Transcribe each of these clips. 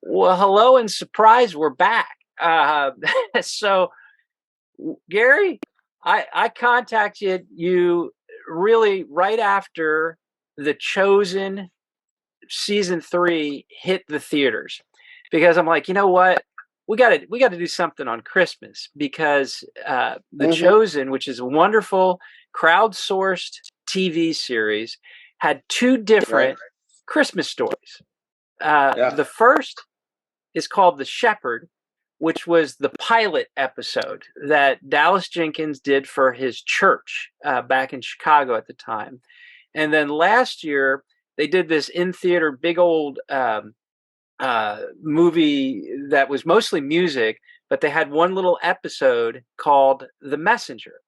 Well, hello and surprise, we're back. So, Gary, I contacted you really right after The Chosen season 3 hit the theaters because I'm like, you know what? We got to do something on Christmas because The Hmm. Chosen, which is a wonderful crowdsourced TV series, had two Right. different Christmas stories. Yeah. The first is called The Shepherd, which was the pilot episode that Dallas Jenkins did for his church back in Chicago at the time. And then last year, they did this in theater big old movie that was mostly music, but they had one little episode called The Messenger.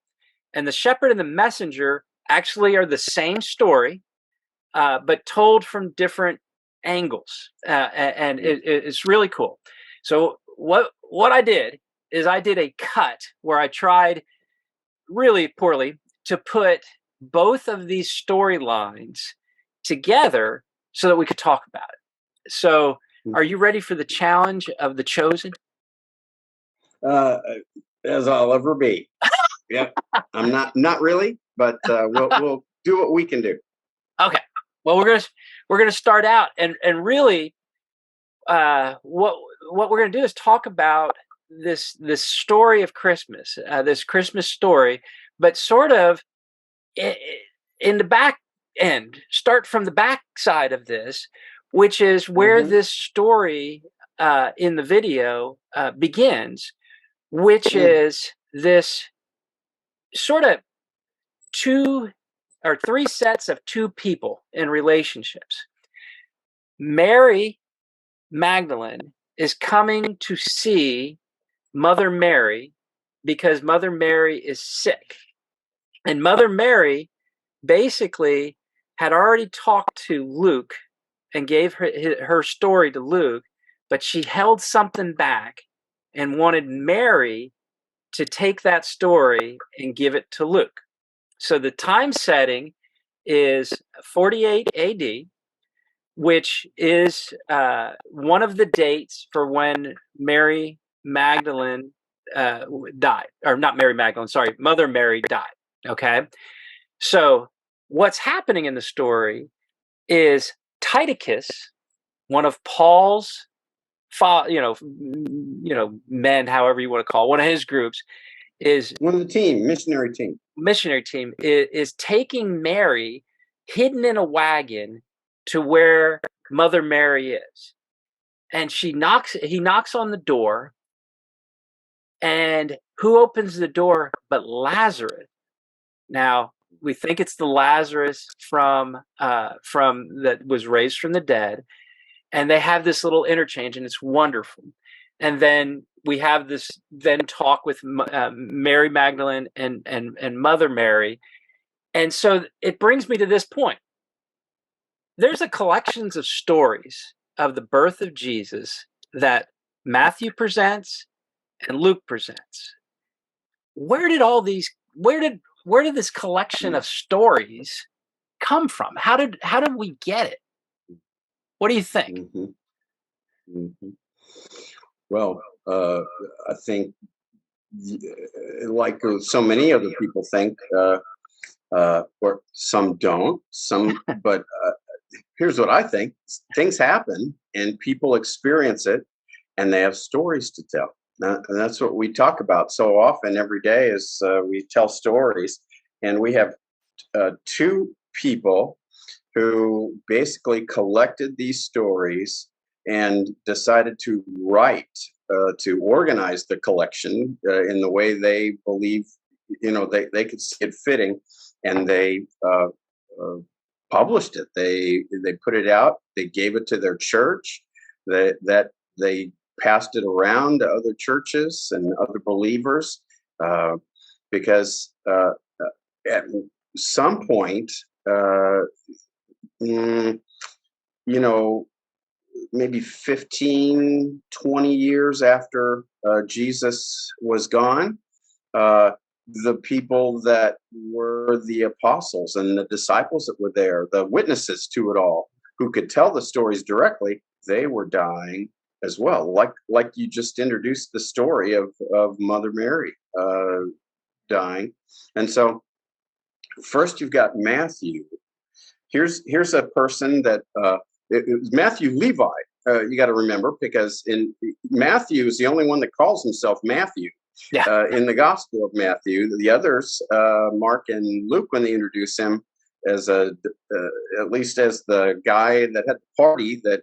And The Shepherd and The Messenger actually are the same story, but told from different angles, and it's really cool. So what I did is I did a cut where I tried really poorly to put both of these storylines together so that we could talk about it. So, are Hmm. you ready for the challenge of The Chosen? Uh, as I'll ever be. Yep. I'm not really, but we'll do what we can do. Okay. Well, we're gonna start out, and really, what we're going to do is talk about this story of Christmas, this Christmas story, but sort of in the back end. Start from the back side of this, which is where Hmm. this story in the video begins, which Mm. is this sort of two or three sets of two people in relationships. Mary Magdalene is coming to see Mother Mary because Mother Mary is sick. And Mother Mary basically had already talked to Luke and gave her story to Luke, but she held something back and wanted Mary to take that story and give it to Luke. So the time setting is 48 AD, which is one of the dates for when Mary Magdalene died, or not Mary Magdalene, sorry, Mother Mary died. Okay, so what's happening in the story is Titicus, one of Paul's, men, however you want to call it, one of his groups, is One of the team, missionary team. missionary team is taking Mary hidden in a wagon to where Mother Mary is. And he knocks on the door, and who opens the door but Lazarus? Now, we think it's the Lazarus from that was raised from the dead, and they have this little interchange, and it's wonderful. And then we have this then talk with Mary Magdalene and Mother Mary, and so it brings me to this point. There's a collections of stories of the birth of Jesus that Matthew presents and Luke presents. Where did all these where did this collection of stories come from? How did we get it? What do you think? Hmm. Hmm. Well, I think, like so many other people think, or some don't. But here's what I think: things happen, and people experience it, and they have stories to tell. And that's what we talk about so often every day. Is we tell stories, and we have two people who basically collected these stories and decided to write, to organize the collection in the way they believe, they could see it fitting, and they uh, published it. They put it out. They gave it to their church. That they passed it around to other churches and other believers, uh, because at some point, uh, mm, you know, maybe 15, 20 years after Jesus was gone, uh, the people that were the apostles and the disciples that were there, the witnesses to it all, who could tell the stories directly, they were dying. as well. Like you just introduced the story of Mother Mary dying, and so first you've got Matthew. Here's a person that it was Matthew Levi. You got to remember, because in Matthew is the only one that calls himself Matthew. Yeah. In the Gospel of Matthew, the others, Mark and Luke, when they introduce him as at least as the guy that had the party that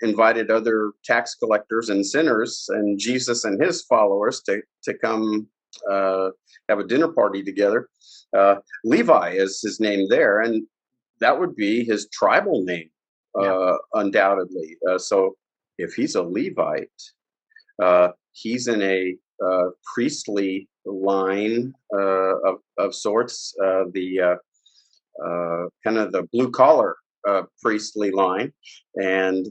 invited other tax collectors and sinners and Jesus and his followers to come have a dinner party together. Levi is his name there, and that would be his tribal name, undoubtedly. So if he's a Levite, he's in a priestly line of sorts, the kind of the blue collar priestly line, and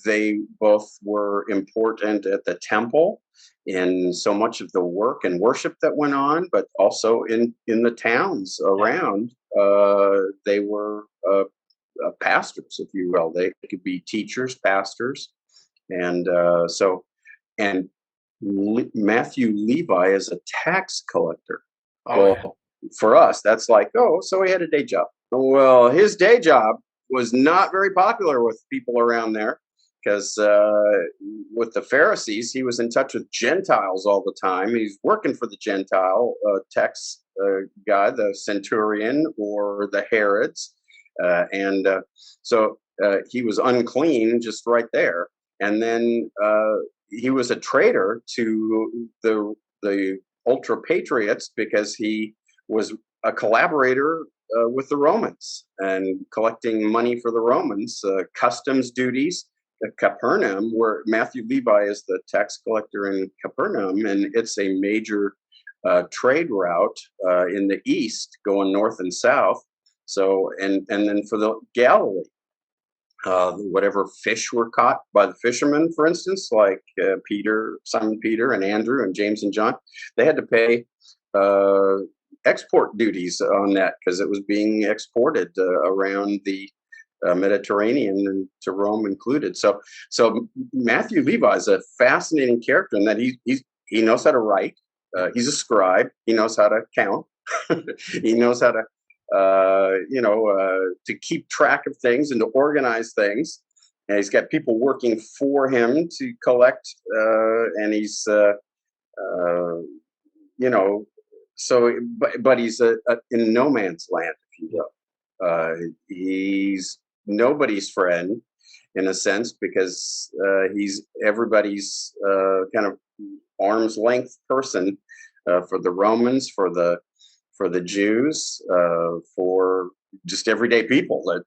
they both were important at the temple in so much of the work and worship that went on, but also in the towns around. They were pastors, if you will. They could be teachers, pastors, and and Matthew Levi is a tax collector. Well, for us, that's like, oh, so he had a day job. Well, his day job was not very popular with people around there, because with the Pharisees, he was in touch with Gentiles all the time. He's working for the Gentile tax guy, the centurion, or the Herods. So he was unclean just right there. And then he was a traitor to the ultra patriots, because he was a collaborator with the Romans and collecting money for the Romans, customs duties. Capernaum, where Matthew Levi is the tax collector in Capernaum, and it's a major trade route in the east, going north and south. So, and then for the Galilee, whatever fish were caught by the fishermen, for instance, like Simon Peter and Andrew and James and John, they had to pay export duties on that, because it was being exported around the Mediterranean, and to Rome included. So Matthew Levi is a fascinating character in that he knows how to write. He's a scribe. He knows how to count. He knows how to to keep track of things and to organize things. And he's got people working for him to collect. And he's but he's in no man's land, if you will. He's nobody's friend, in a sense, because he's everybody's kind of arm's length person for the Romans, for the Jews, for just everyday people that,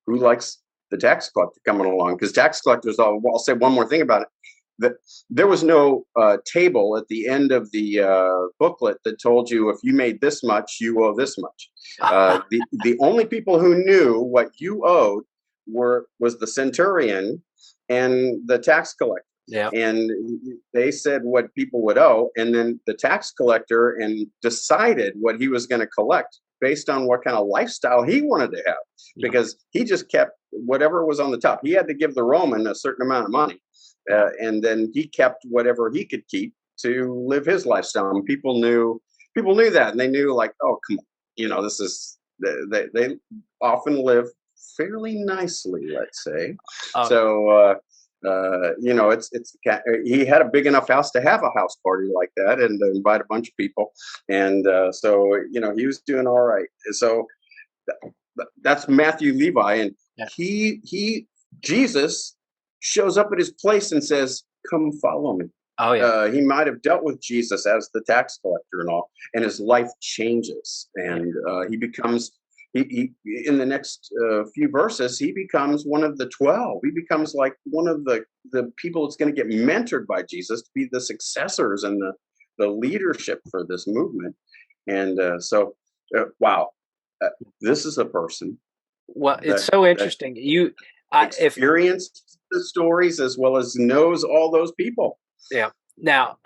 who likes the tax collector coming along? Because tax collectors, I'll say one more thing about it. That there was no table at the end of the booklet that told you, if you made this much, you owe this much. The only people who knew what you owed was the centurion and the tax collector. Yeah. And they said what people would owe, and then the tax collector decided what he was going to collect based on what kind of lifestyle he wanted to have, because he just kept whatever was on the top. He had to give the Roman a certain amount of money. And then he kept whatever he could keep to live his lifestyle. And people knew that, and they knew, like, oh, come on, this is they often live fairly nicely, let's say. So he had a big enough house to have a house party like that and invite a bunch of people, and so he was doing all right. So that's Matthew Levi, and Jesus shows up at his place and says, "Come follow me." Oh yeah. He might have dealt with Jesus as the tax collector and all, and his life changes, and he becomes. He in the next few verses, he becomes one of the 12. He becomes like one of the people that's going to get mentored by Jesus to be the successors and the leadership for this movement. And wow, this is a person. Well, it's so interesting. You experienced the stories as well as knows all those people. Yeah. Now,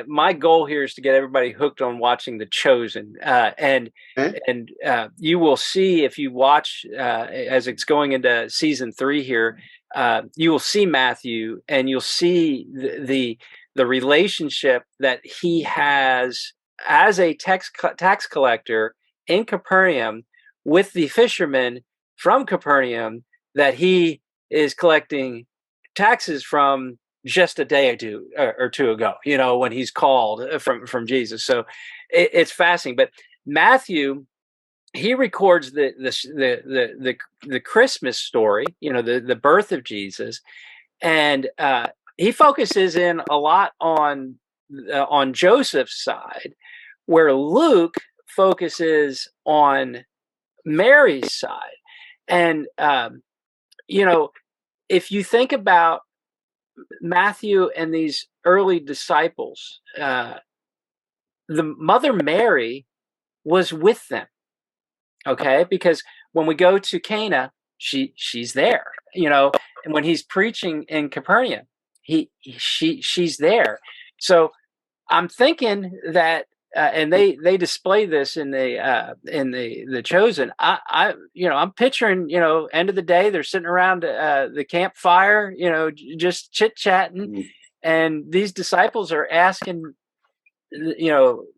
my goal here is to get everybody hooked on watching The Chosen. And you will see, if you watch as it's going into season 3 here, you will see Matthew, and you'll see the relationship that he has as a tax collector in Capernaum with the fishermen from Capernaum that he is collecting taxes from just a day or two ago, when he's called from Jesus. So it's fascinating. But Matthew, he records the Christmas story, the birth of Jesus, and he focuses in a lot on Joseph's side, where Luke focuses on Mary's side. And if you think about Matthew and these early disciples, the Mother Mary was with them. Okay, because when we go to Cana, she's there, and when he's preaching in Capernaum, she's there. So I'm thinking that, and they display this in the Chosen. I'm picturing, end of the day, they're sitting around the campfire, just chit chatting, and these disciples are asking,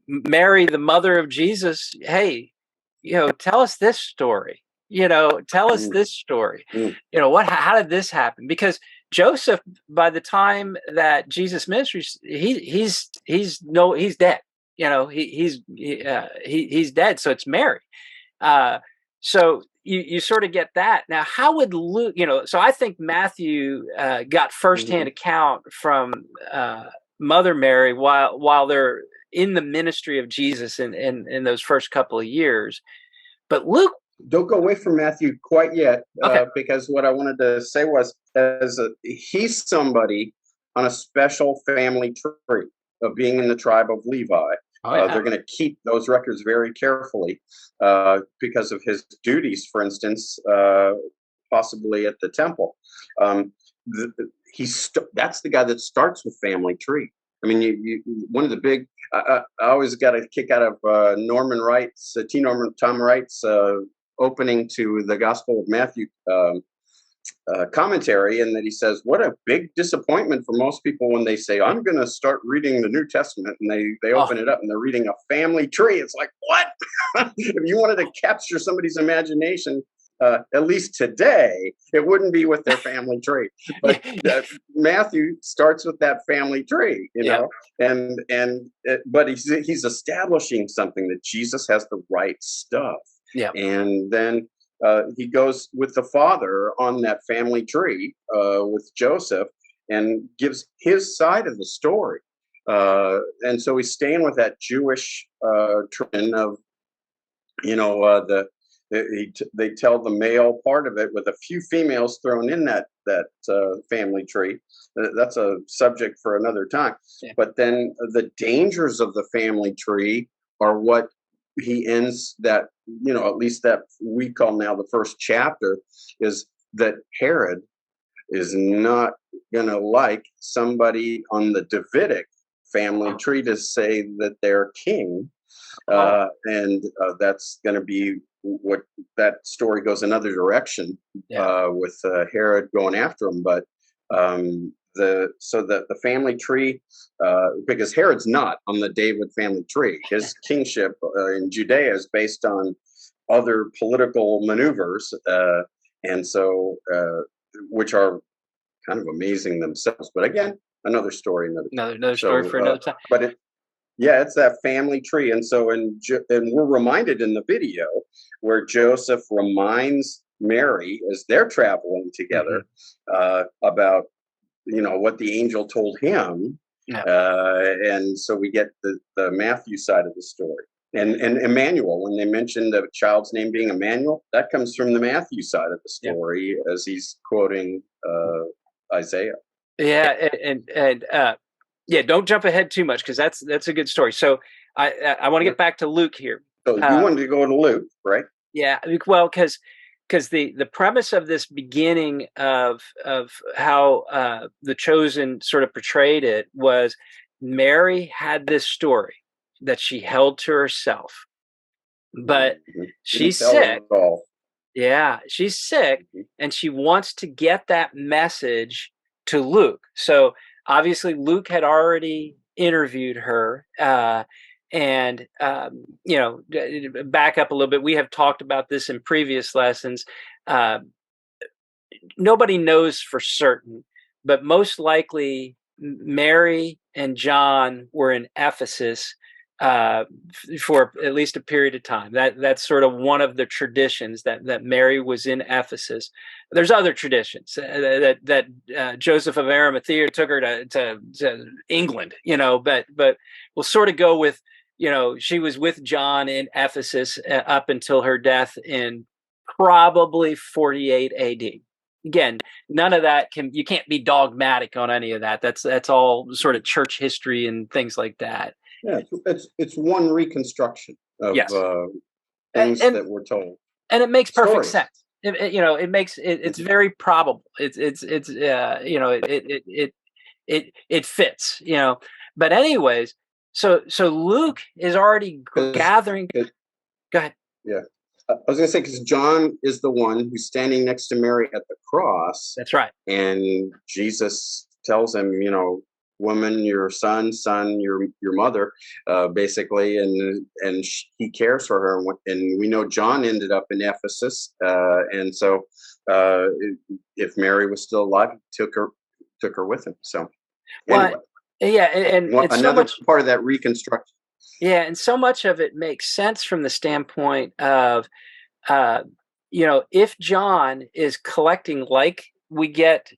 Mary, the mother of Jesus, hey, tell us this story. Tell us this story. How did this happen? Because Joseph, by the time that Jesus ministers, he's dead. He's dead. So it's Mary. So you sort of get that. Now, how would Luke? So I think Matthew got firsthand account from Mother Mary while they're in the ministry of Jesus in those first couple of years. But Luke, don't go away from Matthew quite yet, okay. Because what I wanted to say was, he's somebody on a special family tree of being in the tribe of Levi. They're going to keep those records very carefully because of his duties, for instance, possibly at the temple. That's the guy that starts with family tree. I mean, one of the big. I always got a kick out of Tom Wright's opening to the Gospel of Matthew commentary, and that he says, "What a big disappointment for most people when they say I'm going to start reading the New Testament, and they open it up and they're reading a family tree." It's like, what? If you wanted to capture somebody's imagination, at least today, it wouldn't be with their family tree. But Matthew starts with that family tree, but he's establishing something, that Jesus has the right stuff. Yeah. And then he goes with the father on that family tree with Joseph and gives his side of the story. And so he's staying with that Jewish tradition of, they tell the male part of it with a few females thrown in that family tree. That's a subject for another time. Yeah. But then the dangers of the family tree are what he ends that, at least that we call now the first chapter, is that Herod is not going to like somebody on the Davidic family tree to say that they're king. And that's going to be what that story goes another direction with Herod going after him. But the family tree, because Herod's not on the David family tree. His kingship in Judea is based on other political maneuvers, and so which are kind of amazing themselves. But again, another story, another story for another time. But it's that family tree, and so and we're reminded in the video where Joseph reminds Mary as they're traveling together about what the angel told him, and so we get the Matthew side of the story. And Emmanuel, when they mentioned the child's name being Emmanuel, that comes from the Matthew side of the story, as he's quoting Isaiah. Yeah, and don't jump ahead too much, because that's a good story. So I want to get back to Luke here. So you wanted to go to Luke, right? Yeah, well, because the premise of this beginning of how the Chosen sort of portrayed it was Mary had this story that she held to herself, but she's sick. Yeah, she's sick and she wants to get that message to Luke. So obviously Luke had already interviewed her. And back up a little bit. We have talked about this in previous lessons. Uh, Nobody knows for certain, but most likely Mary and John were in Ephesus for at least a period of time. That's sort of one of the traditions that Mary was in Ephesus. There's other traditions that Joseph of Arimathea took her to England, but we'll sort of go with she was with John in Ephesus up until her death in probably 48 AD. Again, none of that you can't be dogmatic on any of that. That's all sort of church history and things like that. Yeah, it's one reconstruction of Yes, things and that we're told. and it makes perfect Stories. sense. It makes it's very probable. It fits. But anyways, so Luke is already 'Cause gathering. it- Go ahead. yeah, I was going to say, because John is the one who's standing next to Mary at the cross, That's right. and Jesus tells him, woman, your son, your mother, basically, and he cares for her. And we know John ended up in Ephesus, and so uh, if Mary was still alive, he took her with him. So Well, anyway, yeah, and it's so another much. part of that reconstruction. Yeah, and so much of it makes sense from the standpoint of, uh, if John is collecting, like we get,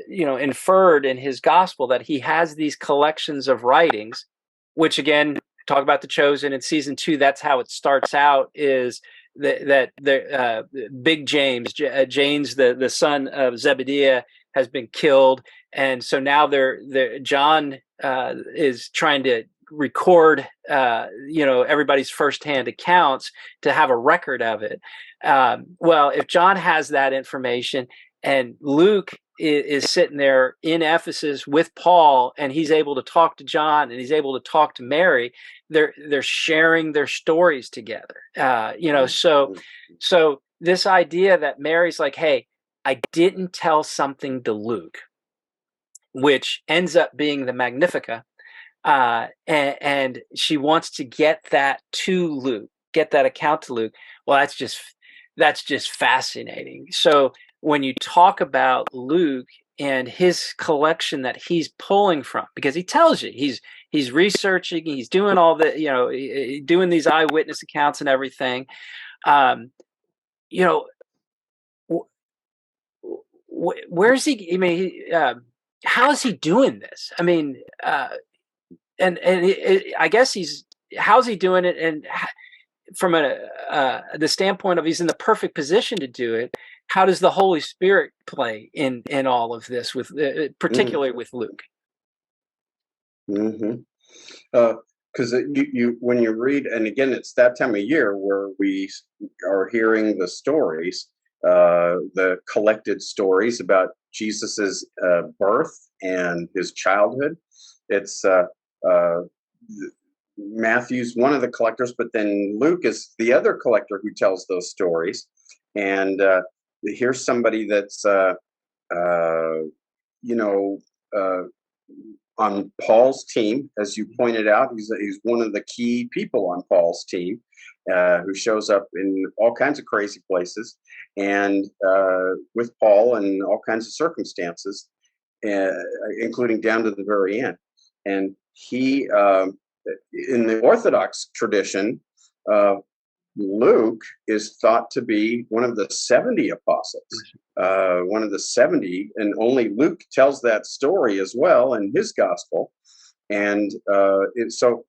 inferred in his gospel, that he has these collections of writings, which again, talk about the Chosen in season 2. That's how it starts out. Is that the big James, the son of Zebediah, has been killed, and so now John is trying to record everybody's firsthand accounts to have a record of it. Well, if John has that information and Luke is sitting there in Ephesus with Paul, and he's able to talk to John and he's able to talk to Mary, they're sharing their stories together. So this idea that Mary's like, hey, I didn't tell something to Luke, which ends up being the Magnificat, and she wants to get that to Luke, get that account to Luke. Well, that's just fascinating. So when you talk about Luke and his collection that he's pulling from, because he tells you he's researching, he's doing all the doing these eyewitness accounts and everything. Um, you know, where's he? I mean, how is he doing this? I mean, I guess how's he doing it? And from the standpoint of he's in the perfect position to do it, how does the Holy Spirit play in all of this, with particularly with Luke? Mm-hmm. Because you when you read, and again, it's that time of year where we are hearing the stories, the collected stories about Jesus's birth and his childhood. It's uh, Matthew's one of the collectors, but then Luke is the other collector who tells those stories. And here's somebody that's uh, you know. Uh, on Paul's team, as you pointed out. He's one of the key people on Paul's team, who shows up in all kinds of crazy places and with Paul and all kinds of circumstances, uh, including down to the very end. And he, in the Orthodox tradition, uh, Luke is thought to be one of the 70 apostles, one of the 70, and only Luke tells that story as well in his gospel. And so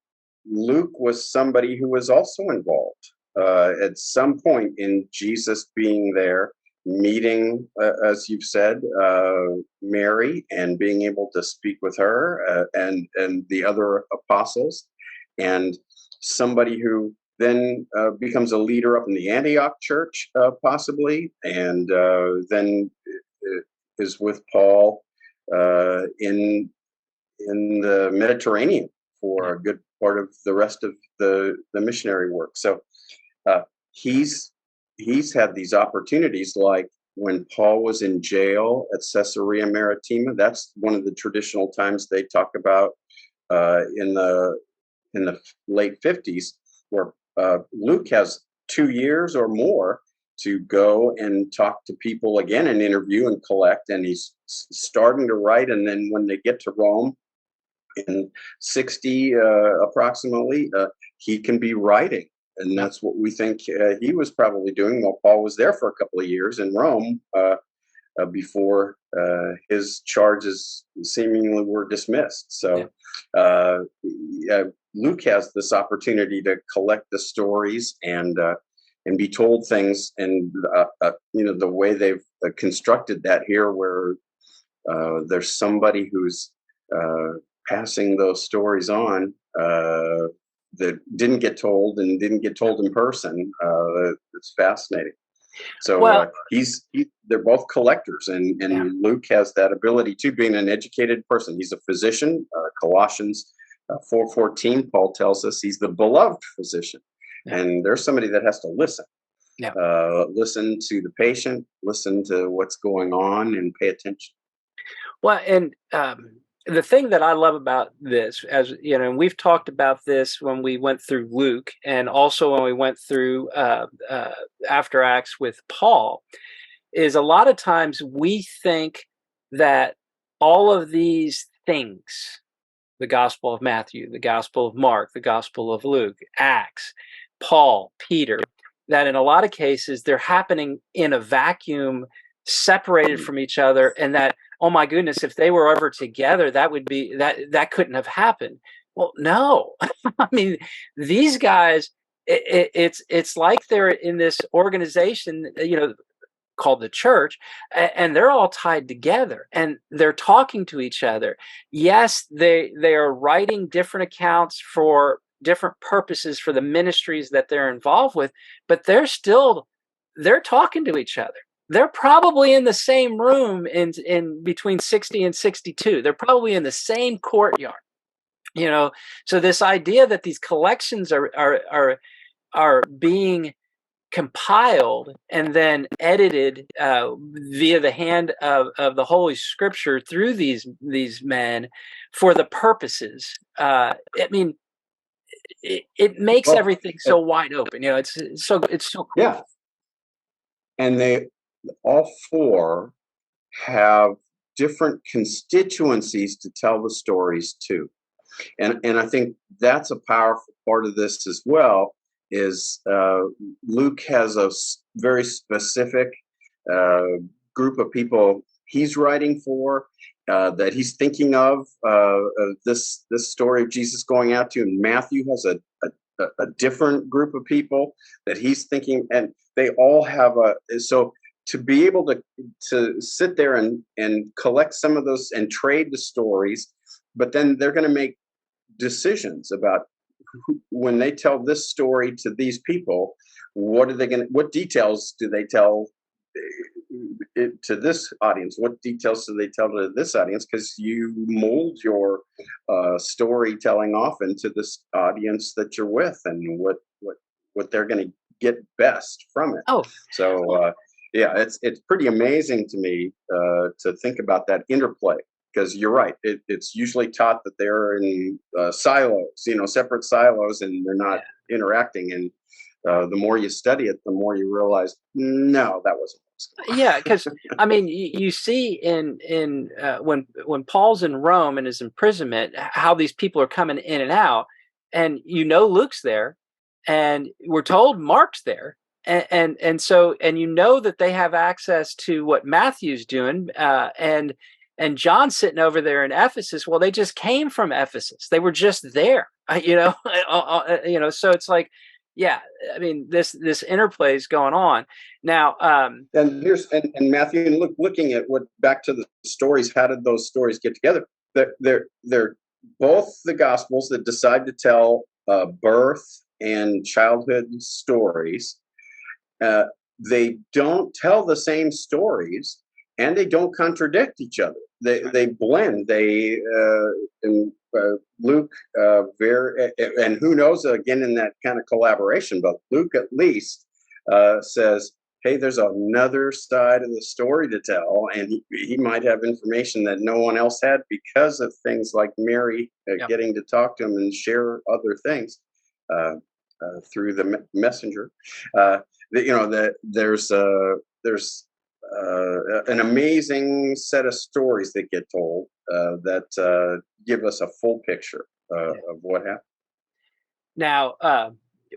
Luke was somebody who was also involved at some point in Jesus being there, meeting, as you've said, Mary, and being able to speak with her and the other apostles, and somebody who then becomes a leader up in the Antioch church, possibly, and then is with Paul in the Mediterranean for a good part of the rest of the missionary work. So he's he's had these opportunities, like when Paul was in jail at Caesarea Maritima. That's one of the traditional times they talk about in the late 50s, where Luke has 2 years or more to go and talk to people again and interview and collect. And he's starting to write. And then when they get to Rome in 60 approximately, he can be writing. And that's what we think he was probably doing while Paul was there for a couple of years in Rome before his charges seemingly were dismissed. So Luke has this opportunity to collect the stories and be told things, and the way they've constructed that here, where there's somebody who's passing those stories on that didn't get told and didn't get told in person. It's fascinating. So they're both collectors, and Luke has that ability to, being an educated person. He's a physician. Colossians 4:14, Paul tells us he's the beloved physician. And there's somebody that has to listen. Listen to the patient, listen to what's going on, and pay attention. Well, and the thing that I love about this, as you know, and we've talked about this when we went through Luke, and also when we went through After Acts with Paul, is a lot of times we think that all of these things, the Gospel of Matthew, the Gospel of Mark, the Gospel of Luke, Acts, Paul, Peter, that in a lot of cases they're happening in a vacuum, separated from each other, and that, oh my goodness, if they were ever together, that couldn't have happened. Well, no. I mean, these guys, it's like they're in this organization, called the church, and they're all tied together, and they're talking to each other. Yes, they are writing different accounts for different purposes for the ministries that they're involved with, but they're talking to each other. They're probably in the same room in between 60 and 62. They're probably in the same courtyard. So this idea that these collections are being compiled and then edited via the hand of the Holy Scripture through these men for the purposes. It makes everything so wide open. It's so cool. Yeah, and they all four have different constituencies to tell the stories to, and I think that's a powerful part of this as well. Is Luke has a very specific group of people he's writing for, that he's thinking of this story of Jesus going out to. And Matthew has a different group of people that he's thinking, and they all have so to be able to sit there and collect some of those and trade the stories, but then they're going to make decisions about, when they tell this story to these people, what details do they tell to this audience? What details do they tell to this audience? Because you mold your storytelling often to this audience that you're with, and what they're going to get best from it. So it's pretty amazing to me to think about that interplay. Because you're right, it's usually taught that they're in silos, separate silos, and they're not interacting. And the more you study it, the more you realize, no, that wasn't. Yeah, because I mean, you see in when Paul's in Rome in his imprisonment, how these people are coming in and out, and Luke's there, and we're told Mark's there, and so that they have access to what Matthew's doing, and John's sitting over there in Ephesus. Well, they just came from Ephesus. They were just there, So it's like, yeah, I mean, this interplay is going on now. And Matthew, and looking at back to the stories. How did those stories get together? They're both the Gospels that decide to tell birth and childhood stories. They don't tell the same stories, and they don't contradict each other. They blend. Luke and who knows, again, in that kind of collaboration, but Luke at least says, hey, there's another side of the story to tell, and he might have information that no one else had because of things like Mary Yep. getting to talk to him and share other things through the messenger. There's an amazing set of stories that get told that give us a full picture Yeah. of what happened. Now,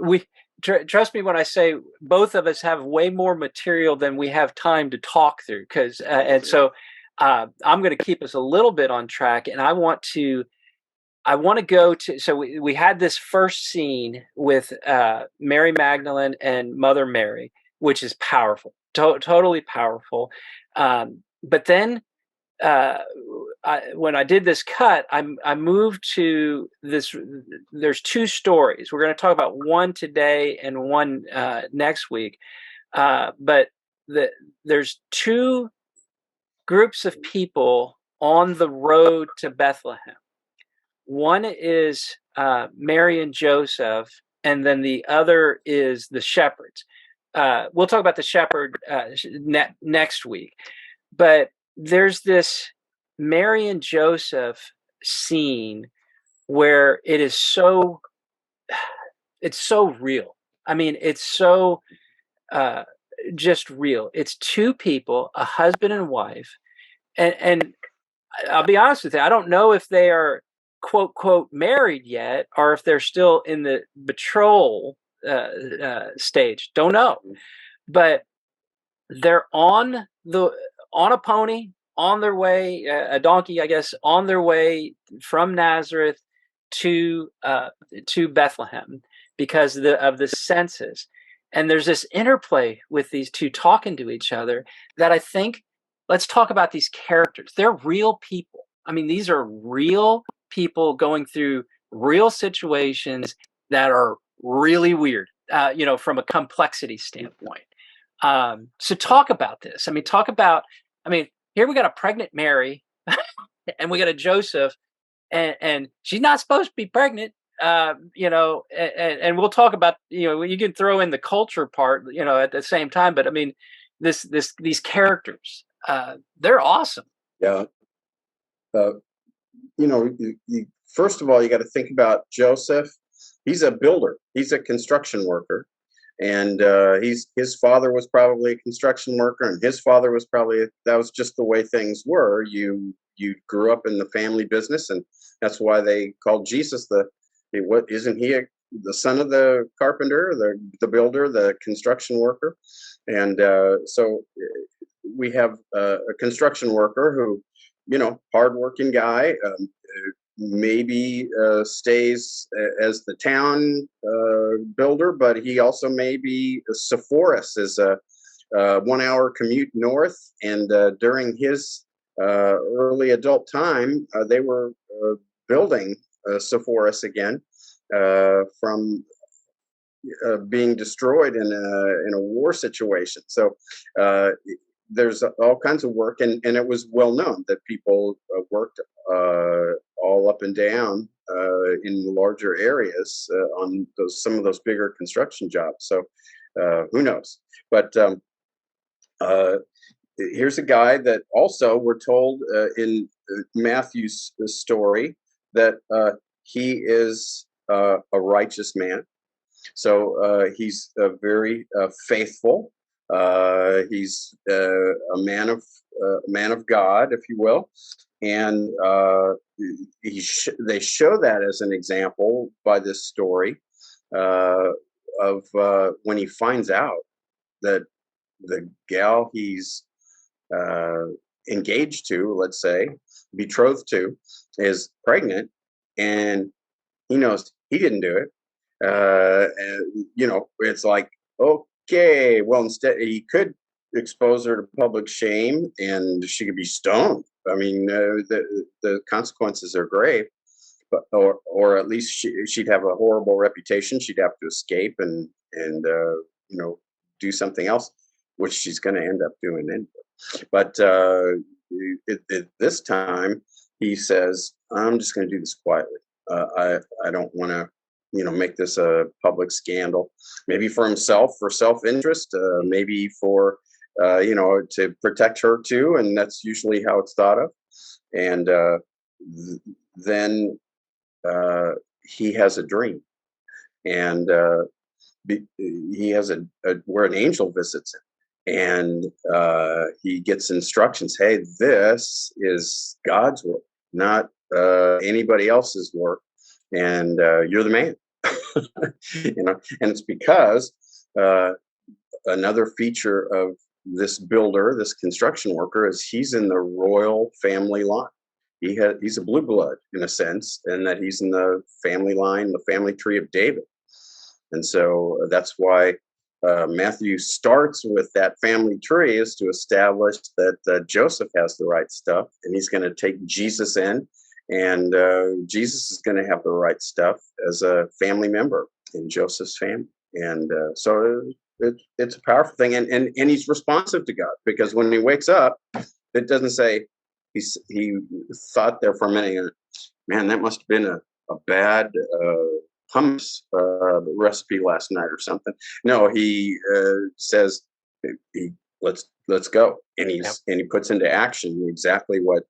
we trust me when I say both of us have way more material than we have time to talk through. Because and so I'm going to keep us a little bit on track, and I want to go to. So we had this first scene with Mary Magdalene and Mother Mary, which is powerful, totally powerful. But then when I did this cut, I moved to this. There's two stories. We're going to talk about one today and one next week. But there's two groups of people on the road to Bethlehem. One is Mary and Joseph, and then the other is the shepherds. We'll talk about the shepherd next week. But there's this Mary and Joseph scene where it's so real. I mean, it's so just real. It's two people, a husband and wife, and I'll be honest with you, I don't know if they are quote quote married yet or if they're still in the betrothal stage. Don't know, but they're on a pony, on their way, a donkey, I guess, on their way from Nazareth to Bethlehem because of the census. And there's this interplay with these two talking to each other that I think, let's talk about these characters. They're real people. I mean, these are real people going through real situations that are really weird, from a complexity standpoint. So talk about this. I mean, here we got a pregnant Mary and we got a Joseph, and she's not supposed to be pregnant. And we'll talk about, you can throw in the culture part, at the same time. But I mean, these characters, they're awesome. Yeah. First of all, you got to think about Joseph. He's a builder. He's a construction worker, and his father was probably a construction worker, and his father was probably that was just the way things were. You grew up in the family business, and that's why they called Jesus what isn't he the son of the carpenter, the builder, the construction worker, and so we have a construction worker who, hardworking guy. Maybe stays as the town builder, but he also may be Sepphoris is a 1 hour commute north. And during his early adult time, they were building Sepphoris again from being destroyed in a war situation. So there's all kinds of work, and it was well known that people worked all up and down in the larger areas on some of those bigger construction jobs. So who knows? But here's a guy that also we're told in Matthew's story that he is a righteous man. So he's very faithful. He's a man of God, if you will, and they show that as an example by this story of when he finds out that the gal he's engaged to, let's say, betrothed to, is pregnant, and he knows he didn't do it. And, it's like, okay, well, instead he could expose her to public shame and she could be stoned. I mean, the consequences are grave, but or at least she'd have a horrible reputation. She'd have to escape and do something else, which she's going to end up doing anyway. But this time he says, I'm just going to do this quietly. I don't want to make this a public scandal, maybe for himself, for self-interest, maybe for, to protect her too. And that's usually how it's thought of. And then he has a dream, and he has where an angel visits him, and he gets instructions. Hey, this is God's work, not anybody else's work, and you're the man. And it's because another feature of this builder, this construction worker, is he's in the royal family line. He's a blue blood in a sense, and that he's in the family line, the family tree of David. And so that's why Matthew starts with that family tree, is to establish that Joseph has the right stuff, and he's going to take Jesus in, and Jesus is going to have the right stuff as a family member in Joseph's family. And so it's a powerful thing, and he's responsive to God, because when he wakes up, it doesn't say he thought there for a minute, man, that must have been a bad hummus recipe last night or something. No, he says, let's go, and he puts into action exactly what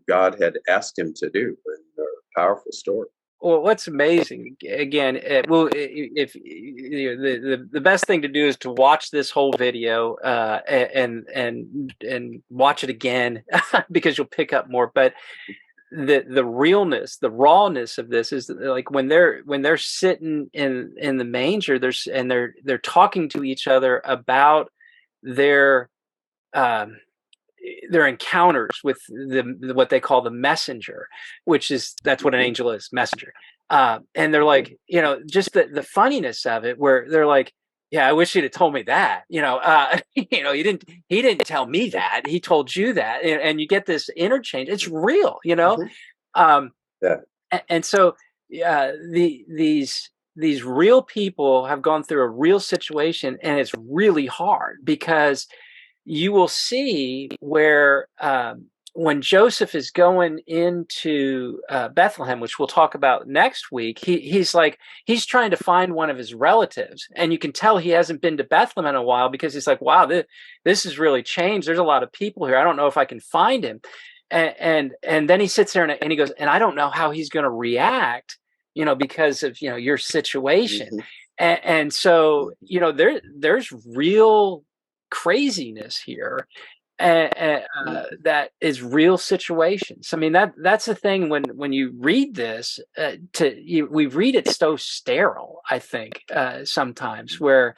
God had asked him to do. And a powerful story. Well, what's amazing, again, if the best thing to do is to watch this whole video and watch it again, because you'll pick up more. But the realness, the rawness of this is like when they're sitting in the manger, they're talking to each other about their encounters with what they call the messenger, that's what an angel is, messenger. And they're like, just the funniness of it, where they're like, yeah, I wish he'd have told me that, he didn't tell me that, he told you that. And you get this interchange. It's real, Yeah. And so these real people have gone through a real situation, and it's really hard, because you will see where when Joseph is going into Bethlehem, which we'll talk about next week, he's trying to find one of his relatives, and you can tell he hasn't been to Bethlehem in a while, because he's like, wow, this has really changed. There's a lot of people here. I don't know if I can find him. And then he sits there and he goes, and I don't know how he's going to react, because of your situation. And so there's real cweasiness here, that is real situations. I mean, that's the thing when you read this, we read it so sterile, I think, sometimes, where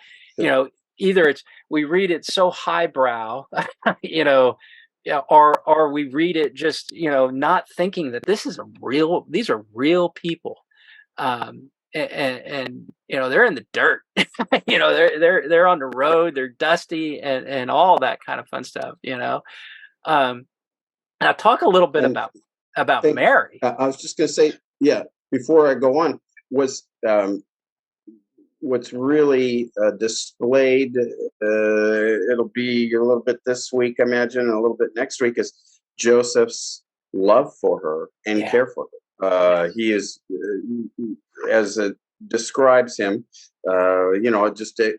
either we read it so highbrow, or we read it just not thinking that these are real people. And they're in the dirt. They're on the road, they're dusty, and all that kind of fun stuff. Now talk a little bit about Mary. I was just going to say, before I go on, was what's really displayed. It'll be a little bit this week, I imagine, and a little bit next week, is Joseph's love for her and care for her. He is, as it describes him, just a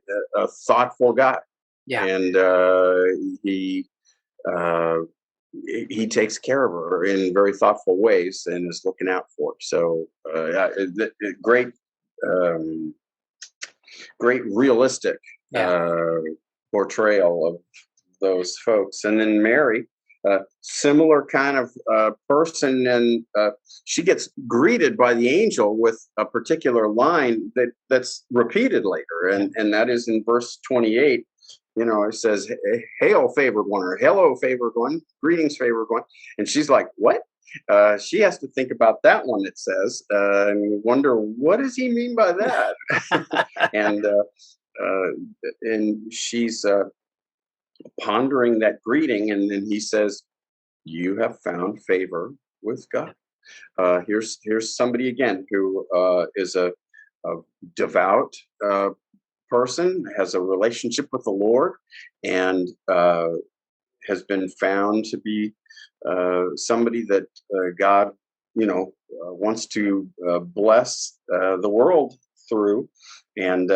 thoughtful guy. Yeah. And he takes care of her in very thoughtful ways and is looking out for her. So great realistic portrayal of those folks. And then Mary, similar kind of person, and she gets greeted by the angel with a particular line that's repeated later, and that is in verse 28. It says, "Hail, favored one," or "Hello, favored one," "Greetings, favored one," and she's like, "What?" She has to think about that one, it says, and wonder, what does he mean by that? And she's pondering that greeting, and then he says, "You have found favor with God." Here's somebody again who is a devout person, has a relationship with the Lord, and has been found to be somebody that God wants to bless the world through. And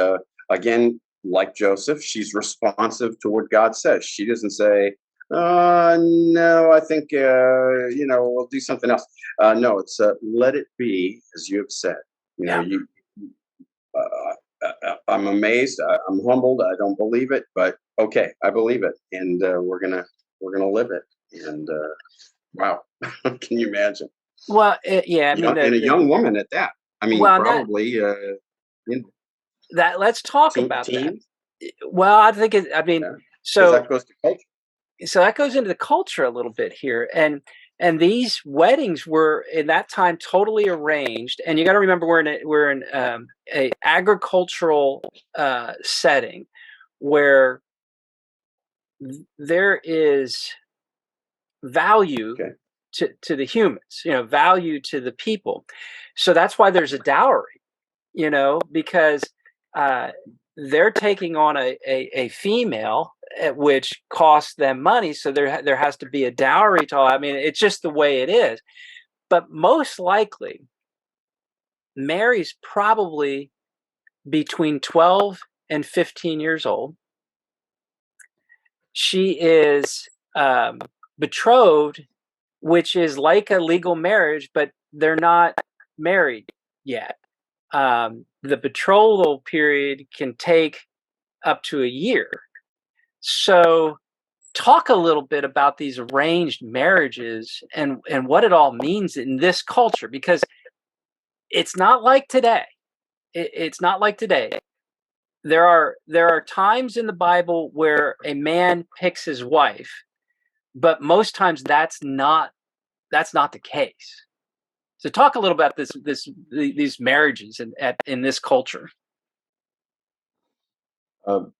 again, like Joseph, she's responsive to what God says. She doesn't say, no, I think, we'll do something else. No, it's let it be as you have said. Yeah. I'm amazed. I'm humbled. I don't believe it, but okay, I believe it, and we're gonna live it. And wow, can you imagine? Well, yeah. I mean, And a young woman at that. I mean, well, and probably that let's talk about that. teens. Well, I think I mean, Yeah, because so that goes to culture. that goes into the culture a little bit here, and these weddings were in that time totally arranged. And you got to remember, we're in a agricultural setting where there is value Okay. to the humans, value to the people. So that's why there's a dowry, because uh, they're taking on a female, which costs them money. So there has to be a dowry to all. I mean, it's just the way it is. But most likely, Mary's probably between 12 and 15 years old. She is betrothed, which is like a legal marriage, but they're not married yet. The betrothal period can take up to a year. So, talk a little bit about these arranged marriages and what it all means in this culture, because it's not like today. It's not like today. There are times in the Bible where a man picks his wife, but most times that's not the case. So talk a little about these marriages in this culture. Um,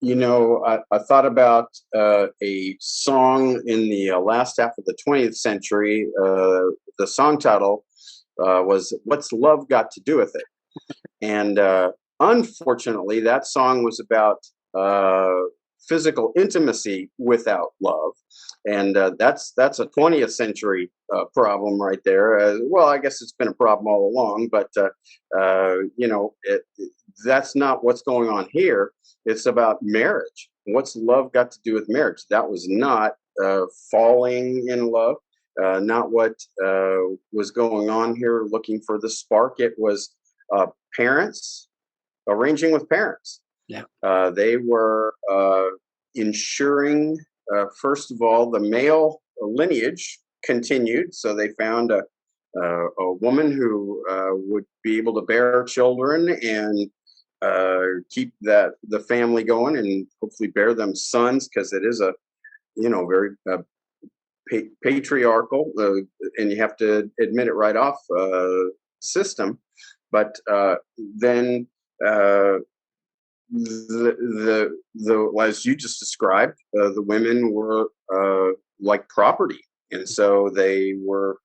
I thought about a song in the last half of the 20th century. The song title was "What's Love Got to Do with It?" And unfortunately, that song was about physical intimacy without love, and that's a 20th century problem right there. Well, I guess it's been a problem all along, but that's not what's going on here. It's about marriage. What's love got to do with marriage? That was not falling in love. Not what was going on here. Looking for the spark. It was parents arranging with parents. Yeah. They were ensuring, first of all, the male lineage continued. So they found a woman who would be able to bear children and keep the family going, and hopefully bear them sons, because it is a very patriarchal, and you have to admit it right off, system. But then the as you just described, the women were like property, and so they were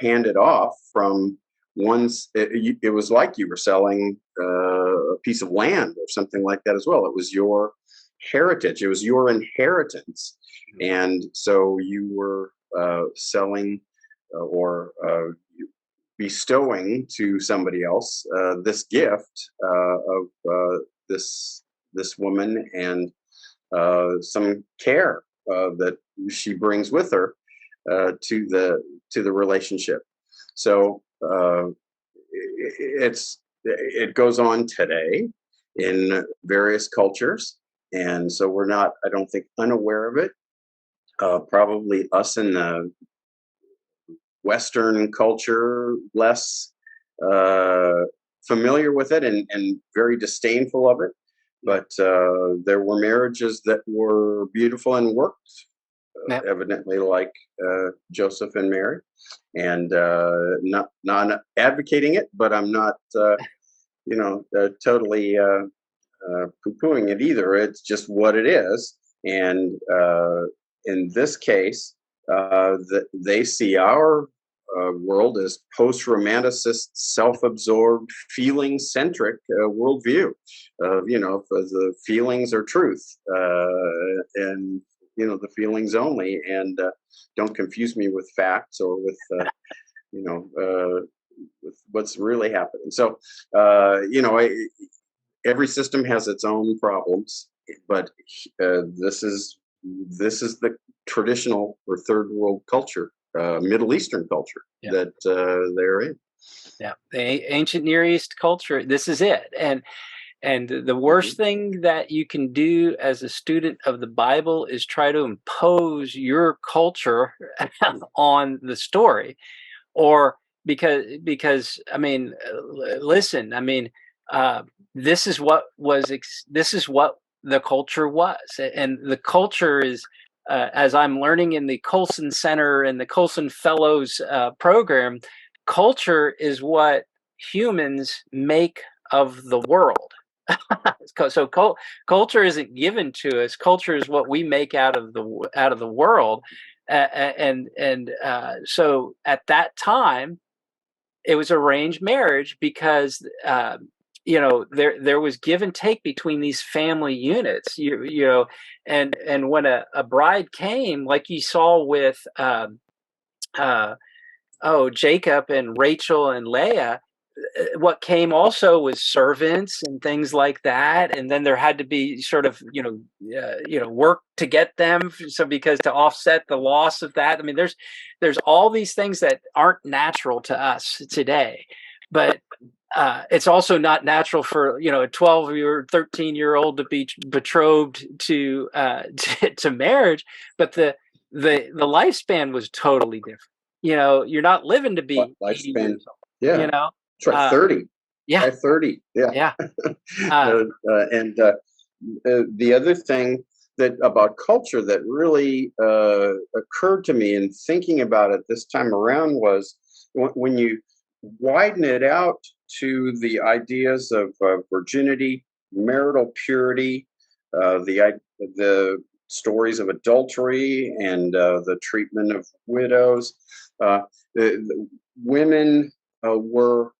handed off from one's. It was like you were selling a piece of land or something like that as well. It was your heritage. It was your inheritance, and so you were selling or bestowing to somebody else this gift of this woman, and some care that she brings with her to the relationship. So it goes on today in various cultures, and so we're not, I don't think, unaware of it. Probably us in the Western culture less familiar with it, and very disdainful of it. But there were marriages that were beautiful and worked, Yep. evidently, like Joseph and Mary. And not advocating it, but I'm not totally poo-pooing it either. It's just what it is. And in this case, they see our world as post-romanticist, self-absorbed, feeling-centric worldview of, if the feelings are truth, and the feelings only, and don't confuse me with facts or with with what's really happening. So, every system has its own problems, but this is the traditional or third world culture, Middle Eastern culture Yeah. that they're in. Yeah. The ancient Near East culture. This is it. And the worst Mhm. thing that you can do as a student of the Bible is try to impose your culture on the story, or because I mean, listen, I mean, uh, this is what the culture was, and the culture is. As I'm learning in the Colson Center and the Colson Fellows program, culture is what humans make of the world. So culture isn't given to us. Culture is what we make out of the world, and so at that time it was arranged marriage because there was give and take between these family units. And when a bride came, like you saw with uh, Jacob and Rachel and Leah, what came also was servants and things like that, and then there had to be sort of work to get them, so because to offset the loss of that. I mean, there's all these things that aren't natural to us today, but it's also not natural for a 12-year 13-year-old to be betrothed to marriage, but the lifespan was totally different. You're not living to be 80 Lifespan, years old, you yeah, know try uh, 30, yeah, try 30, yeah. yeah. Uh, And the other thing that about culture that really occurred to me in thinking about it this time around was when you widen it out to the ideas of virginity, marital purity, the stories of adultery, and the treatment of widows. Uh, the women were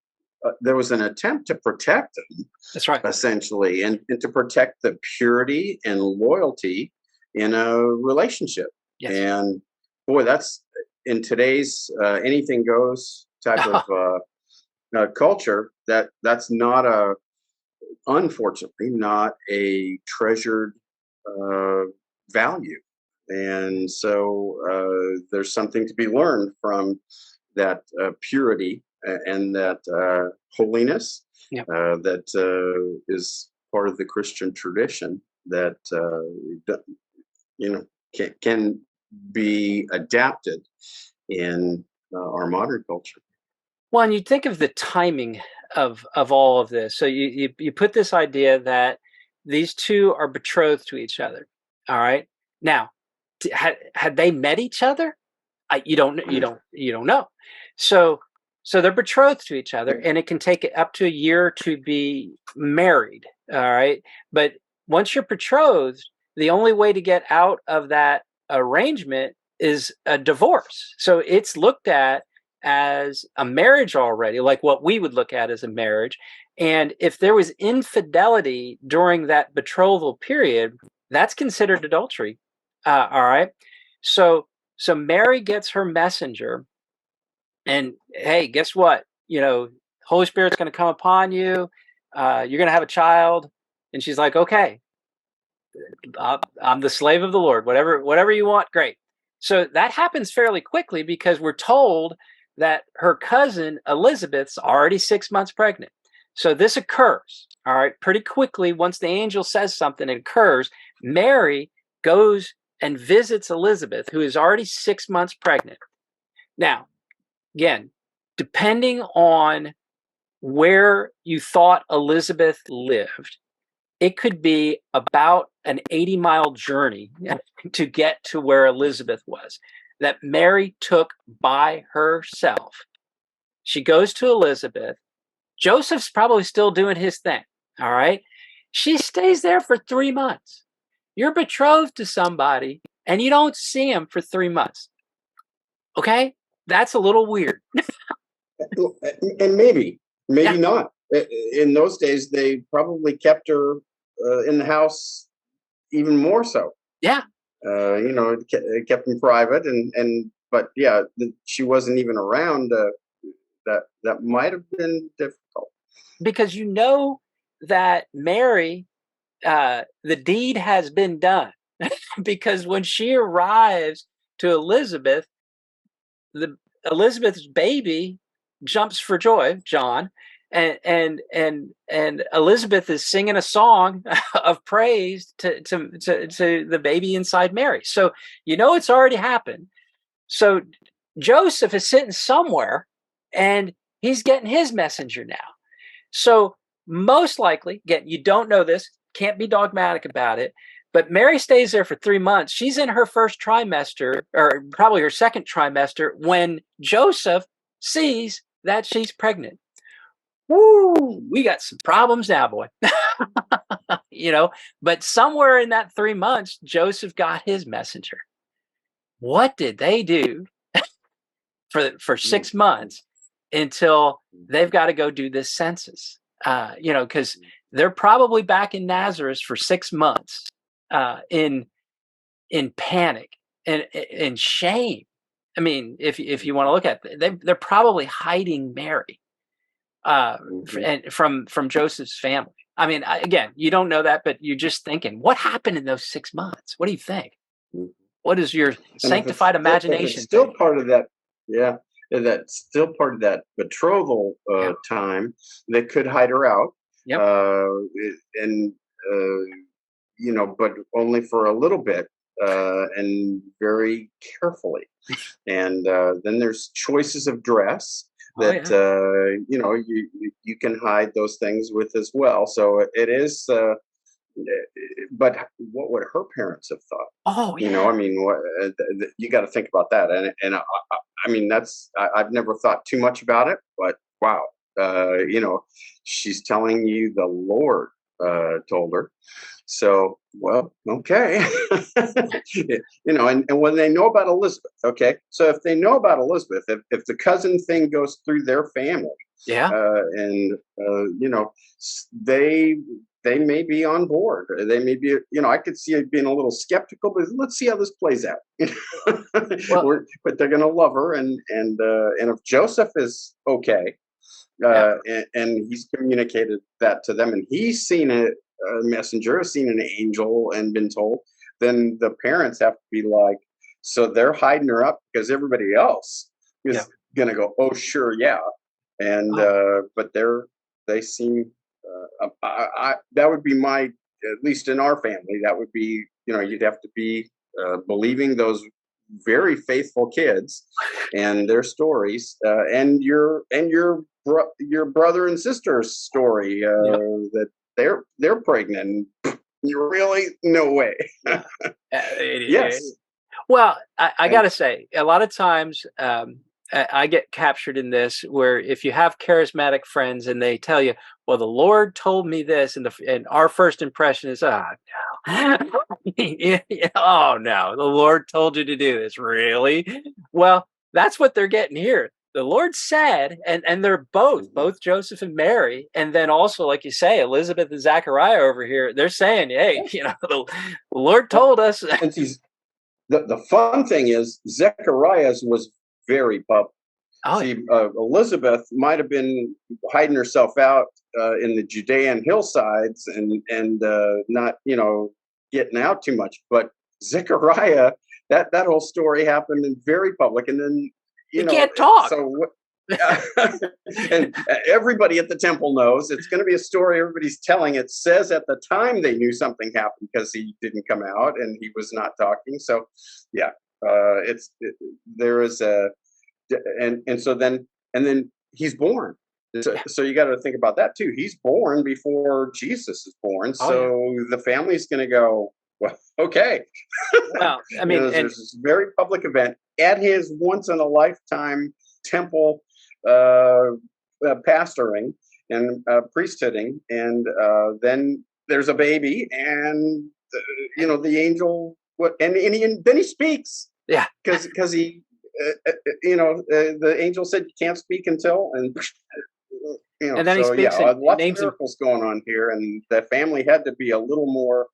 there was an attempt to protect them, that's right. essentially, and to protect the purity and loyalty in a relationship. Yes. And boy, that's in today's anything goes type of culture. That's not unfortunately not a treasured uh, value. And so there's something to be learned from that purity and that holiness Yeah. that is part of the Christian tradition that you know can be adapted in our modern culture. Well, and you think of the timing of all of this. So you put this idea that these two are betrothed to each other. All right. Now, had they met each other? You don't know. So they're betrothed to each other, and it can take up to a year to be married. All right. But once you're betrothed, the only way to get out of that arrangement is a divorce. So it's looked at as a marriage already, like what we would look at as a marriage. And if there was infidelity during that betrothal period, that's considered adultery. All right. So Mary gets her messenger, and hey, guess what? Holy Spirit's going to come upon you. You're going to have a child. And she's like, okay, I'm the slave of the Lord. Whatever you want, great. So that happens fairly quickly because we're told that her cousin Elizabeth's already 6 months pregnant. So this occurs, all right, pretty quickly. Once the angel says something, it occurs. Mary goes and visits Elizabeth, who is already 6 months pregnant. Now, again, depending on where you thought Elizabeth lived, it could be about an 80-mile journey to get to where Elizabeth was, that Mary took by herself. She goes to Elizabeth. Joseph's probably still doing his thing. All right. She stays there for 3 months. You're betrothed to somebody and you don't see him for 3 months. Okay. That's a little weird. And maybe Yeah. not. In those days, they probably kept her in the house even more so. Yeah. It kept them private, and but yeah, she wasn't even around. That might have been difficult. because you know that Mary, the deed has been done. Because when she arrives to Elizabeth, the Elizabeth's baby jumps for joy, John, and Elizabeth is singing a song of praise to the baby inside Mary. So you know it's already happened. So Joseph is sitting somewhere, and he's getting his messenger now. So most likely, again, you don't know this, can't be dogmatic about it, but Mary stays there for 3 months. She's in her first trimester, or probably her second trimester, when Joseph sees that she's pregnant. Woo, we got some problems now, boy. you know, but somewhere in that 3 months, Joseph got his messenger. What did they do for 6 months until they've got to go do this census? Because they're probably back in Nazareth for 6 months, in panic and in shame. I mean, if you want to look at it, they're probably hiding Mary, and from Joseph's family. I mean, again, you don't know that, but you're just thinking, what happened in those 6 months? What do you think? What is your And sanctified imagination? if it's still part of that, yeah, if that's still part of that betrothal time, they could hide her out. Yep. And but only for a little bit, and very carefully. And then there's choices of dress that you can hide those things with as well. So it is. But what would her parents have thought? Oh, yeah. I mean, you got to think about that. And I mean, I've never thought too much about it, but wow, she's telling you the Lord told her. So, well, okay. And when they know about Elizabeth, okay. So if they know about Elizabeth, if the cousin thing goes through their family, Yeah. They may be on board. They may be, I could see it being a little skeptical, but let's see how this plays out. Well, but they're going to love her, and if Joseph is okay, and he's communicated that to them, and he's seen a messenger, seen an angel, and been told, then the parents have to be like, so they're hiding her up because everybody else is going to go, oh sure, yeah, and but they seem. That would be at least in our family, that would be, you'd have to be believing those very faithful kids and their stories, and your brother and sister's story, that they're pregnant. You really, no way. Yes. Well, I got to say, a lot of times, I get captured in this, where if you have charismatic friends and they tell you, well, the Lord told me this, and our first impression is, oh no, oh no, the Lord told you to do this, really? Well, that's what they're getting here. The Lord said, and they're both Joseph and Mary, and then also, like you say, Elizabeth and Zachariah over here, they're saying, hey, the Lord told us. And the fun thing is, Zechariah's was very public. Oh, see, Elizabeth might have been hiding herself out in the Judean hillsides and not, getting out too much. But Zechariah, that whole story happened in very public, and then you can't talk. So and everybody at the temple knows it's going to be a story everybody's telling. It says at the time they knew something happened because he didn't come out and he was not talking. So yeah, there is a. And so then he's born. So you got to think about that too. He's born before Jesus is born. So the family's going to go, well, okay. Well, I mean, there's this very public event at his once in a lifetime temple pastoring and priesthooding, and then there's a baby, and the angel. Then he speaks. Yeah, because he. The angel said you can't speak until, and and then he speaks. Lots of miracles going on here, and the family had to be a little more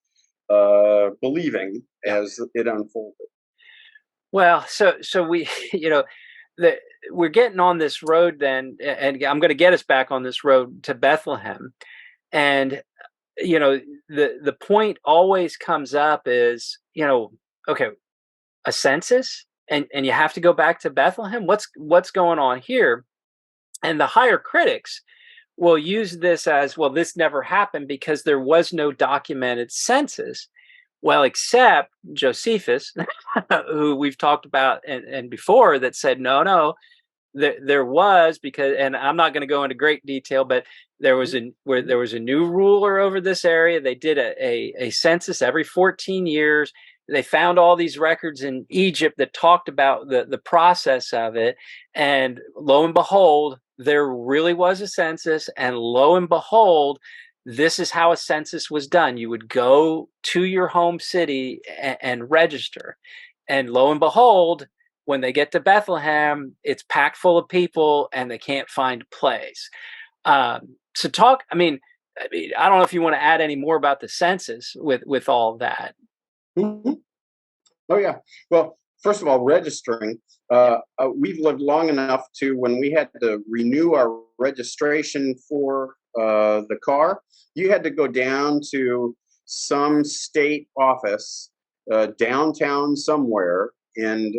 believing as it unfolded. Well, so we, you know, the we're getting on this road then, and I'm going to get us back on this road to Bethlehem, and you know, the point always comes up is, you know, okay, a census, and you have to go back to Bethlehem. What's going on here? And the higher critics will use this as, well, this never happened because there was no documented census. Well, except Josephus, who we've talked about and before, that said, no, no, there was, because, and I'm not going to go into great detail, but there was a new ruler over this area. They did a census every 14 years. They found all these records in Egypt that talked about the process of it, and lo and behold, there really was a census. And lo and behold, this is how a census was done. You would go to your home city and register, and lo and behold, when they get to Bethlehem, it's packed full of people and they can't find a place. So talk. I don't know if you want to add any more about the census with all of that. Mhm. Oh yeah. Well, first of all, registering. We've lived long enough to when we had to renew our registration for the car, you had to go down to some state office downtown somewhere and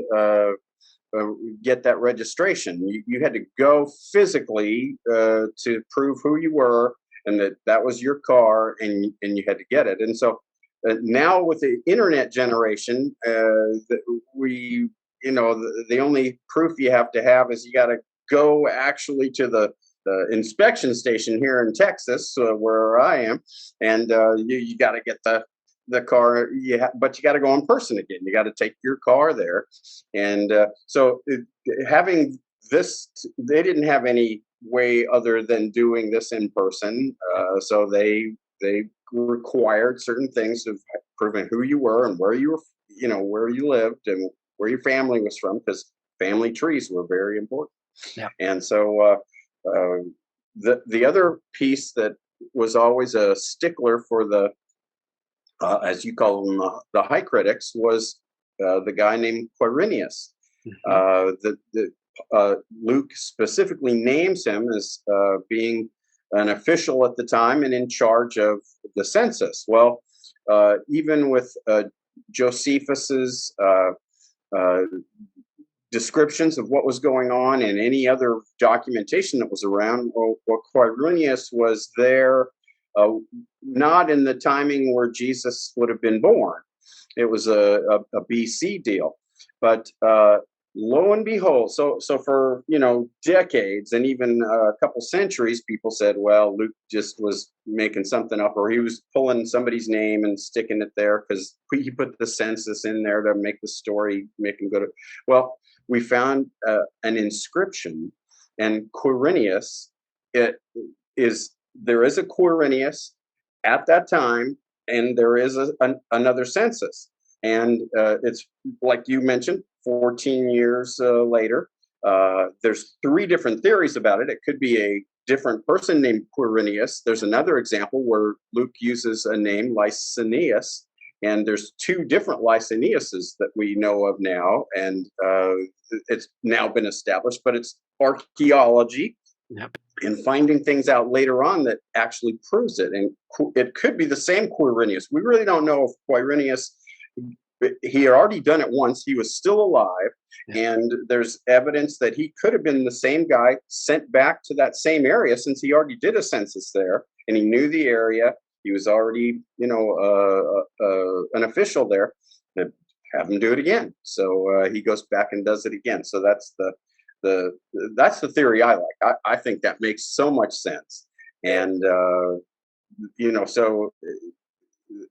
get that registration. You had to go physically to prove who you were and that was your car, and you had to get it. And so now with the internet generation, we the only proof you have to have is you got to go actually to the inspection station here in Texas, where I am, and you got to get the car. But you got to go in person again. You got to take your car there, and having this, they didn't have any way other than doing this in person. So they required certain things of proving who you were and where you were, where you lived and where your family was from, because family trees were very important. Yeah. And so the other piece that was always a stickler for the as you call them, the high critics, was the guy named Quirinius. Luke specifically names him as being an official at the time and in charge of the census. Well, even with Josephus's descriptions of what was going on and any other documentation that was around, well, Quirinius was there not in the timing where Jesus would have been born. It was a BC deal. But lo and behold, so for decades and even a couple centuries, people said, well, Luke just was making something up, or he was pulling somebody's name and sticking it there because he put the census in there to make the story make him go to. Well, we found an inscription, and Quirinius, there is a Quirinius at that time, and there is another census. And it's like you mentioned, 14 years later. There's three different theories about it. It could be a different person named Quirinius. There's another example where Luke uses a name, Licinius, and there's two different Liciniuses that we know of now, and it's now been established, but it's archaeology. Yep. And finding things out later on that actually proves it. And it could be the same Quirinius. We really don't know if Quirinius, he had already done it once. He was still alive. Yeah. And there's evidence that he could have been the same guy sent back to that same area, since he already did a census there and he knew the area. He was already, an official there. Have him do it again. So he goes back and does it again. So that's the theory I like. I think that makes so much sense. And so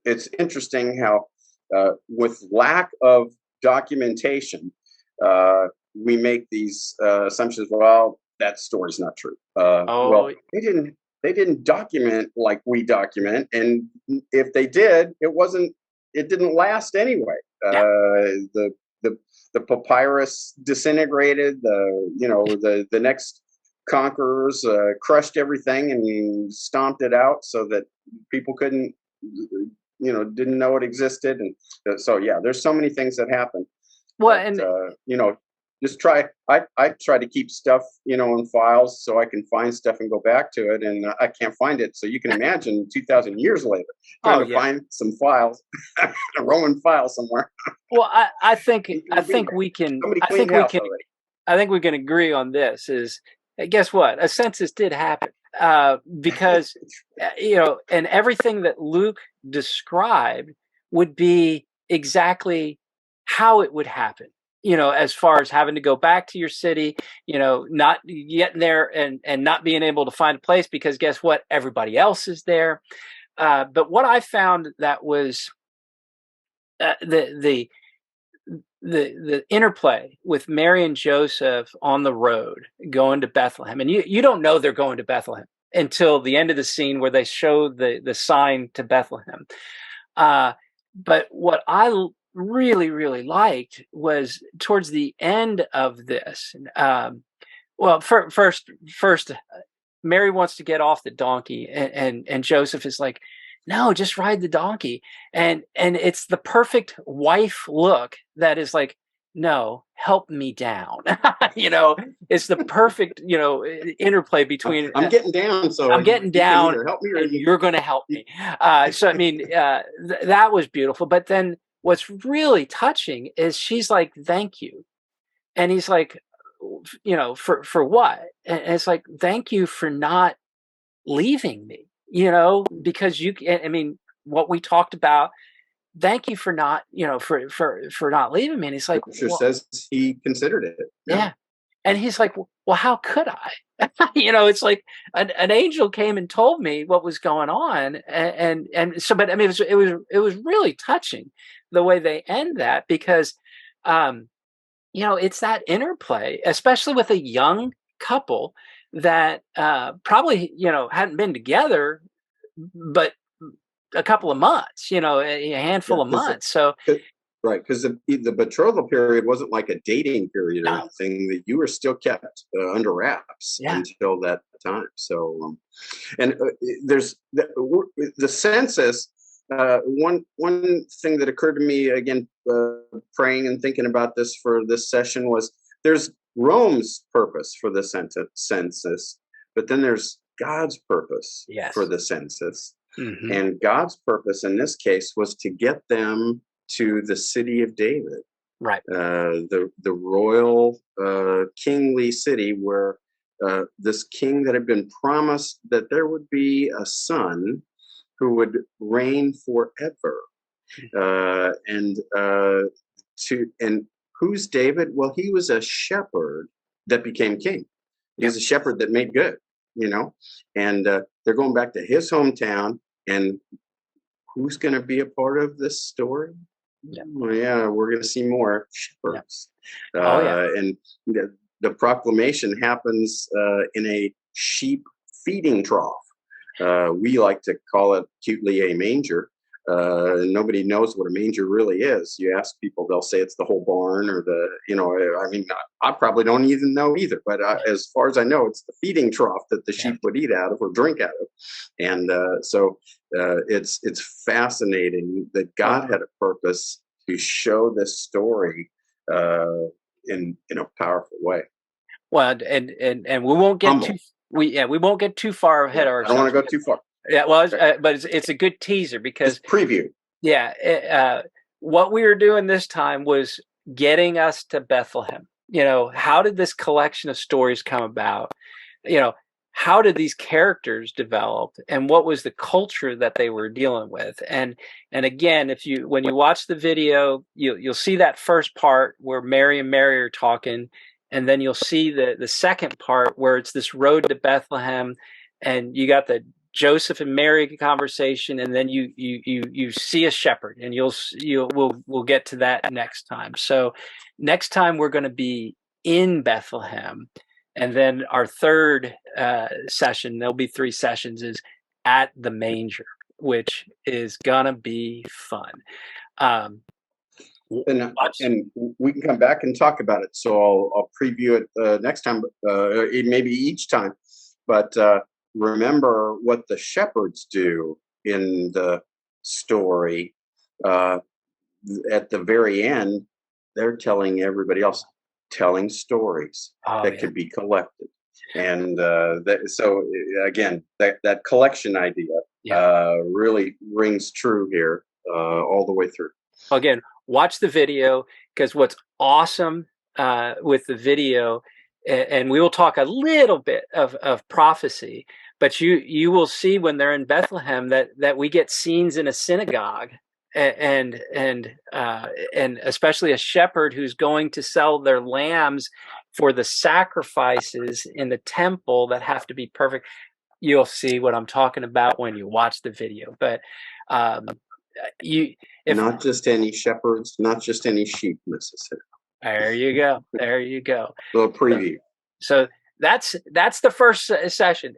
it's interesting how with lack of documentation, we make these assumptions. Well, that story's not true. Well, they didn't document like we document, and if they did, it didn't last anyway. Yeah. The papyrus disintegrated. The next conquerors crushed everything and stomped it out so that people couldn't, didn't know it existed. And so, yeah, there's so many things that happen. Well, But and just I try to keep stuff, in files so I can find stuff and go back to it, and I can't find it. So you can imagine 2,000 years later trying oh to yeah. find some files, a Roman file somewhere. Well, I think Ain't gonna be there. we can Somebody cleaned the house already. I think we can agree on this is guess what? A census did happen because and everything that Luke described would be exactly how it would happen. As far as having to go back to your city, not getting there and not being able to find a place because guess what? Everybody else is there. But what I found that was the the interplay with Mary and Joseph on the road going to Bethlehem, and you don't know they're going to Bethlehem until the end of the scene where they show the sign to Bethlehem. But what I really liked was towards the end of this. Well, first, Mary wants to get off the donkey, and Joseph is like, "No, just ride the donkey." And it's the perfect wife look that is like, "No, help me down." It's the perfect interplay between I'm getting down, so I'm getting you can down, either help me or and you're going to help me. So I mean, that was beautiful. But then what's really touching is she's like, "Thank you," and he's like, for what? And it's like, thank you for not leaving me, because I mean, what we talked about, thank you for not, for not leaving me. And he's like, Scripture well, says he considered it. Yeah. yeah. And he's like, well, how could I? It's like an angel came and told me what was going on. And so, but I mean, it was really touching the way they end that because, it's that interplay, especially with a young couple that probably hadn't been together, but a couple of months, a Yeah, handful of months. So right, because the betrothal period wasn't like a dating period or no, anything. That you were still kept under wraps yeah, until that time. So, and there's the census. One thing that occurred to me again, praying and thinking about this for this session was there's Rome's purpose for the census, but then there's God's purpose for yes, the census. hmm, And God's purpose in this case was to get them to the city of David, right, the royal kingly city where this king that had been promised that there would be a son who would reign forever. And who's David? Well, he was a shepherd that became king. He yep, was a shepherd that made good, and they're going back to his hometown. And who's going to be a part of this story? yep, Well, yeah, we're going to see more yep. shepherds. Oh yeah, And the proclamation happens in a sheep feeding trough. We like to call it cutely a manger. Nobody knows what a manger really is. You ask people, they'll say it's the whole barn or I mean, I probably don't even know either, but as far as I know, it's the feeding trough that the yeah. sheep would eat out of or drink out of. And so it's fascinating that God had a purpose to show this story in a powerful way. Well, and we won't get too Humble. we won't get too far ahead Yeah, of I don't want ourselves. to go too far. Yeah, well, Okay. but it's a good teaser because Just preview. yeah, what we were doing this time was getting us to Bethlehem. How did this collection of stories come about? You know, how did these characters develop, and what was the culture that they were dealing with? And again, when you watch the video, you'll see that first part where Mary and Mary are talking, and then you'll see the second part where it's this road to Bethlehem, and you got the Joseph and Mary conversation, and then you see a shepherd, and we'll get to that next time. So next time we're going to be in Bethlehem, and then our third session, there'll be 3 sessions, is at the manger, which is gonna be fun. And we can come back and talk about it. So I'll preview it next time, maybe each time. But remember what the shepherds do in the story at the very end. they're telling everybody else, telling stories Oh that yeah. could be collected. And again, that collection idea Yeah. really rings true here all the way through. Again, watch the video, because what's awesome with the video, and we will talk a little bit of prophecy, but you will see when they're in Bethlehem that we get scenes in a synagogue, and especially a shepherd who's going to sell their lambs for the sacrifices in the temple that have to be perfect. You'll see what I'm talking about when you watch the video. But um, you if Not just any shepherds, not just any sheep, Mississippi. There you go. There you go. Little So, preview. so that's the first session.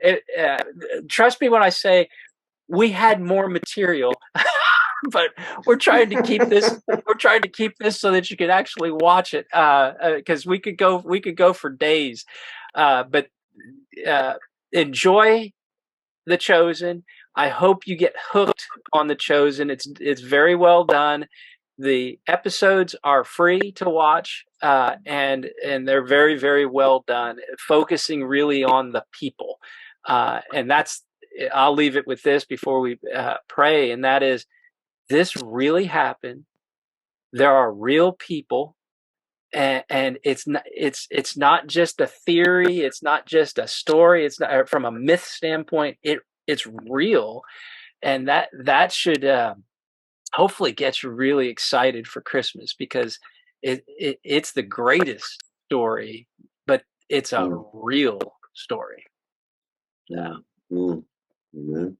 Trust me when I say we had more material, but we're trying to keep this. We're trying to keep this so that you can actually watch it, because we could go for days. But enjoy The Chosen. I hope you get hooked on The Chosen. It's very well done. The episodes are free to watch, and they're very, very well done, focusing really on the people. And that's, I'll leave it with this before we pray, and that is, this really happened. There are real people, and it's not just a theory. It's not just a story. It's not from a myth standpoint. It's real, and that should hopefully get you really excited for Christmas, because it's the greatest story, but it's a Mm, real story. Yeah. mm, amen.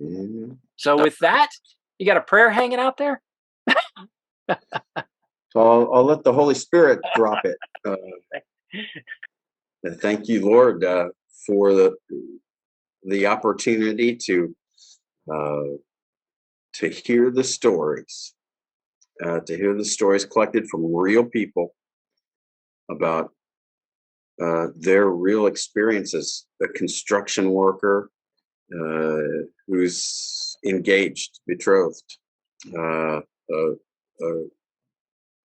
Amen. So with that, you got a prayer hanging out there? So I'll let the Holy Spirit drop it. Thank you, Lord, for the opportunity uh, to hear the stories, collected from real people about their real experiences. A construction worker who's engaged, betrothed, a, a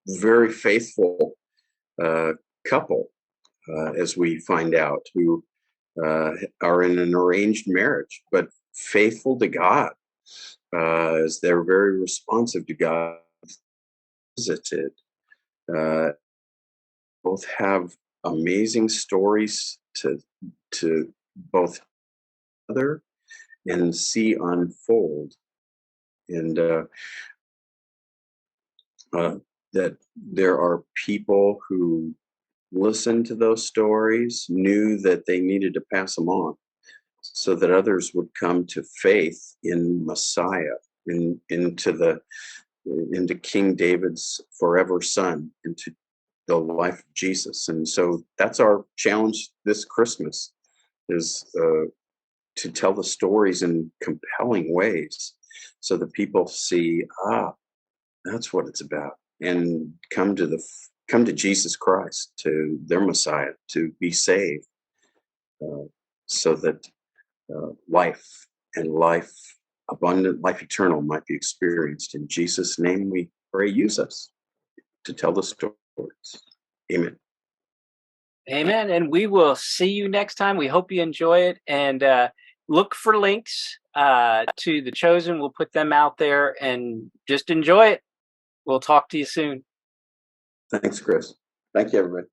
very faithful couple, as we find out, who are in an arranged marriage, but faithful to God, as they're very responsive to God. Visited, uh, both have amazing stories to both other and see unfold, and that there are people who listened to those stories, knew that they needed to pass them on, so that others would come to faith in Messiah, into King David's forever son, into the life of Jesus. And so that's our challenge this Christmas, is to tell the stories in compelling ways, so that people see, that's what it's about, and come to Jesus Christ, to their Messiah, to be saved, so that life and life abundant, life eternal might be experienced. In Jesus' name we pray. Use us to tell the stories. Amen. Amen. And we will see you next time. We hope you enjoy it, and look for links to The Chosen. We'll put them out there, and just enjoy it. We'll talk to you soon. Thanks, Chris. Thank you, everybody.